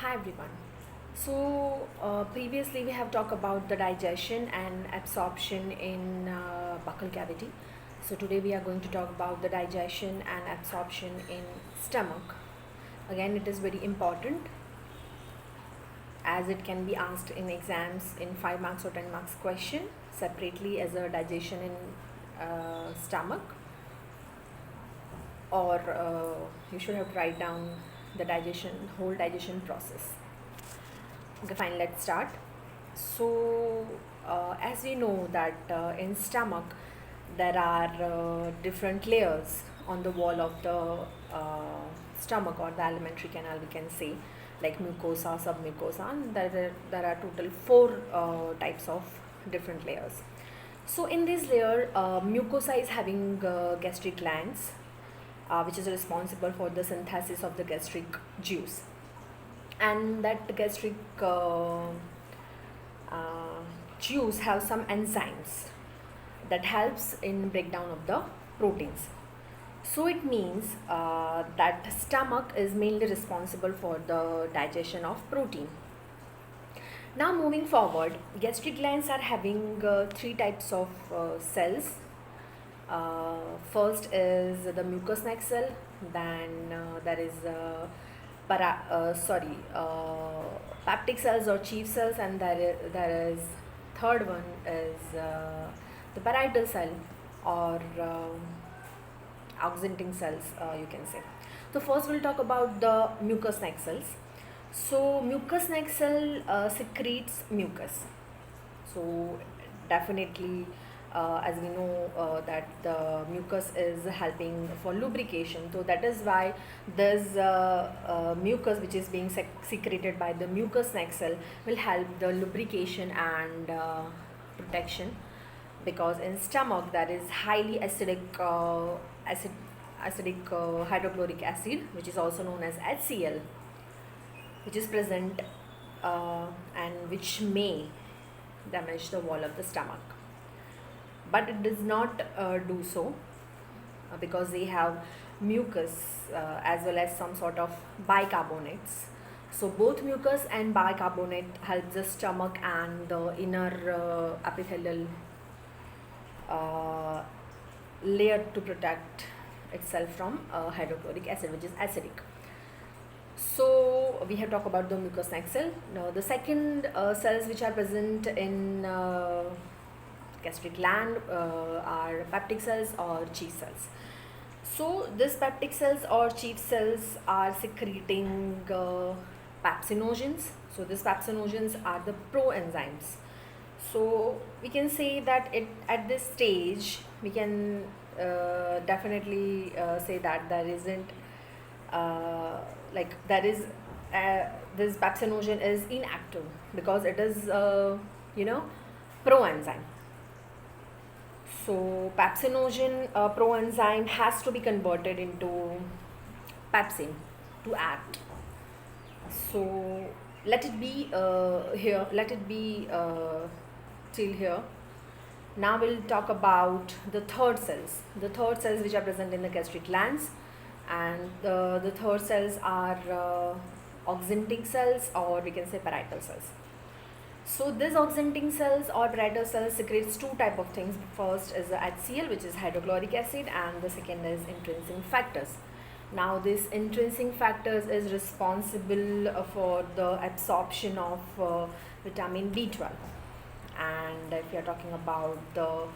Hi everyone. Previously we have talked about the digestion and absorption in buccal cavity. So today we are going to talk about the digestion and absorption in stomach. Again, it is very important as it can be asked in exams in 5 marks or 10 marks question separately as a digestion in stomach, or you should have to write down the whole digestion process. Okay, fine, let's start. As we know that in stomach there are different layers on the wall of the stomach or the alimentary canal, we can say, like mucosa, submucosa, and there are total four types of different layers. So in this layer, mucosa is having gastric glands, which is responsible for the synthesis of the gastric juice, and that gastric juice have some enzymes that helps in breakdown of the proteins. So it means that stomach is mainly responsible for the digestion of protein. Now moving forward, gastric glands are having three types of cells. First is the mucous neck cell, then there is peptic cells or chief cells, and there is third one is the parietal cell or auxenting cells, you can say. So first we'll talk about the mucous neck cells. So mucous neck cell secretes mucus. So definitely, as we know that the mucus is helping for lubrication, so that is why this mucus which is being secreted by the mucous neck cell will help the lubrication and protection, because in stomach there is highly acidic hydrochloric acid, which is also known as HCl, which is present and which may damage the wall of the stomach, but it does not do so because they have mucus as well as some sort of bicarbonates. So both mucus and bicarbonate help the stomach and the inner epithelial layer to protect itself from hydrochloric acid, which is acidic. So we have talked about the mucous neck cell. Now the second cells which are present in gastric gland are peptic cells or chief cells. So these peptic cells or chief cells are secreting pepsinogens. So these pepsinogens are the proenzymes. So we can say that at this stage we can definitely say that there isn't this pepsinogen is inactive because it is proenzyme. So pepsinogen proenzyme has to be converted into pepsin to act. So let it be here. Let it be till here. Now we'll talk about the third cells. The third cells which are present in the gastric glands, and the third cells are auxenting cells, or we can say parietal cells. So these auxenting cells or parietal cells secretes two type of things. First is the HCl, which is hydrochloric acid, and the second is intrinsic factors. Now this intrinsic factors is responsible for the absorption of vitamin B12. And if you are talking about the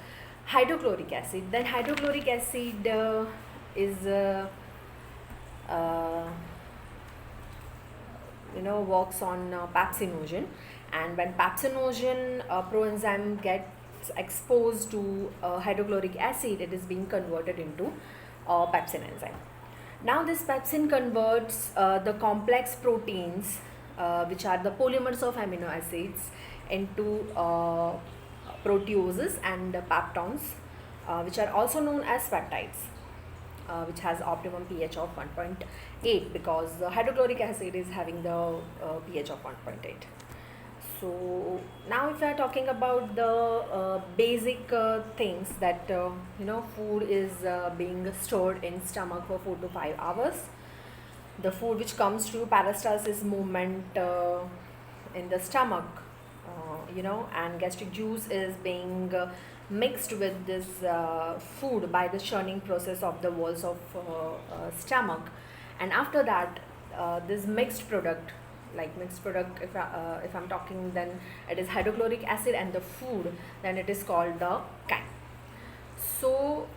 hydrochloric acid, then hydrochloric acid is works on pepsinogen, and when pepsinogen proenzyme gets exposed to hydrochloric acid, it is being converted into pepsin enzyme. Now this pepsin converts the complex proteins which are the polymers of amino acids into proteoses and peptones, which are also known as peptides, which has optimum pH of 1.8 because the hydrochloric acid is having the pH of 1.8. So now if we are talking about the basic things that food is being stored in stomach for 4 to 5 hours. the food which comes through peristalsis movement in the stomach, and gastric juice is being mixed with this food by the churning process of the walls of stomach. And after that, this mixed product, like mixed product, if I'm talking, then it is hydrochloric acid and the food, then it is called the cat. So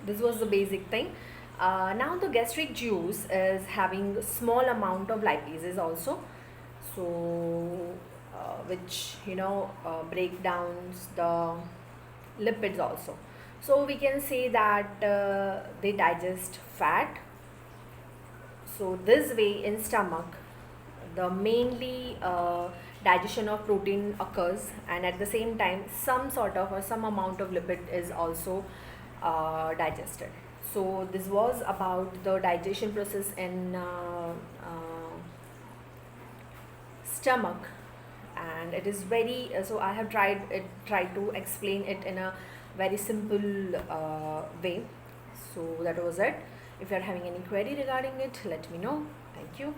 this was the basic thing. Now the gastric juice is having small amount of lipases also, so which break down the lipids also. So we can say that they digest fat. So this way in stomach, the mainly digestion of protein occurs, and at the same time some sort of or some amount of lipid is also digested. So this was about the digestion process in stomach, and it is very so I have tried to explain it in a very simple way. So that was it. If you are having any query regarding it, let me know. Thank you.